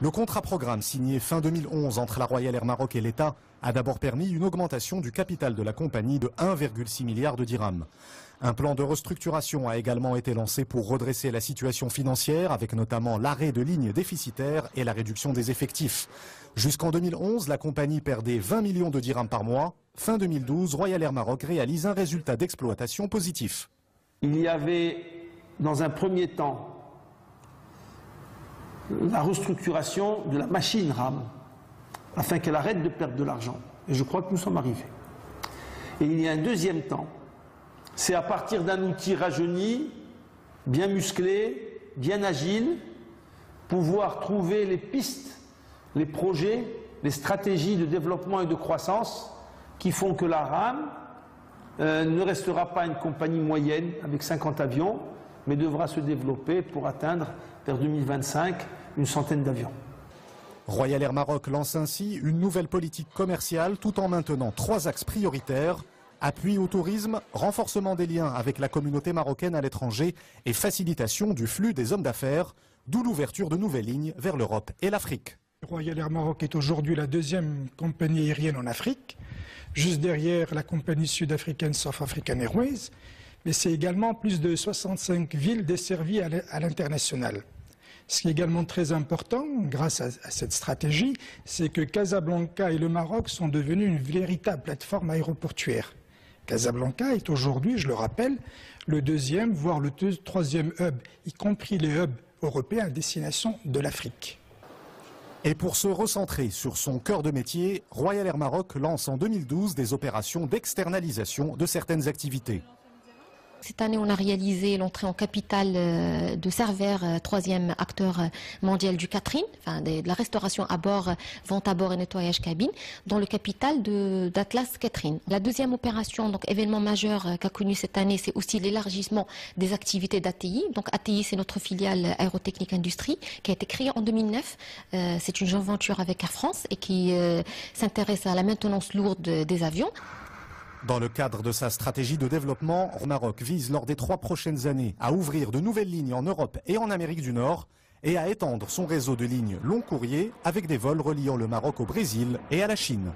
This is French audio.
Le contrat programme signé fin 2011 entre la Royal Air Maroc et l'État a d'abord permis une augmentation du capital de la compagnie de 1,6 milliard de dirhams. Un plan de restructuration a également été lancé pour redresser la situation financière, avec notamment l'arrêt de lignes déficitaires et la réduction des effectifs. Jusqu'en 2011, la compagnie perdait 20 millions de dirhams par mois. Fin 2012, Royal Air Maroc réalise un résultat d'exploitation positif. Il y avait, dans un premier temps, la restructuration de la machine RAM, afin qu'elle arrête de perdre de l'argent. Et je crois que nous sommes arrivés. Et il y a un deuxième temps. C'est à partir d'un outil rajeuni, bien musclé, bien agile, pouvoir trouver les pistes, les projets, les stratégies de développement et de croissance qui font que la RAM ne restera pas une compagnie moyenne avec 50 avions, mais devra se développer pour atteindre, vers 2025, une centaine d'avions. Royal Air Maroc lance ainsi une nouvelle politique commerciale tout en maintenant 3 axes prioritaires: appui au tourisme, renforcement des liens avec la communauté marocaine à l'étranger et facilitation du flux des hommes d'affaires, d'où l'ouverture de nouvelles lignes vers l'Europe et l'Afrique. Royal Air Maroc est aujourd'hui la deuxième compagnie aérienne en Afrique, juste derrière la compagnie sud-africaine South African Airways, mais c'est également plus de 65 villes desservies à l'international. Ce qui est également très important, grâce à cette stratégie, c'est que Casablanca et le Maroc sont devenus une véritable plateforme aéroportuaire. Casablanca est aujourd'hui, je le rappelle, le deuxième, voire le troisième hub, y compris les hubs européens à destination de l'Afrique. Et pour se recentrer sur son cœur de métier, Royal Air Maroc lance en 2012 des opérations d'externalisation de certaines activités. Cette année, on a réalisé l'entrée en capital de Cerver, troisième acteur mondial du catering, enfin de la restauration à bord, vente à bord et nettoyage cabine, dans le capital d'Atlas Catering. La deuxième opération, donc événement majeur qu'a connu cette année, c'est aussi l'élargissement des activités d'ATI. Donc ATI, c'est notre filiale Aérotechnique Industrie, qui a été créée en 2009. C'est une joint venture avec Air France et qui s'intéresse à la maintenance lourde des avions. Dans le cadre de sa stratégie de développement, le Maroc vise lors des 3 prochaines années à ouvrir de nouvelles lignes en Europe et en Amérique du Nord et à étendre son réseau de lignes long courrier avec des vols reliant le Maroc au Brésil et à la Chine.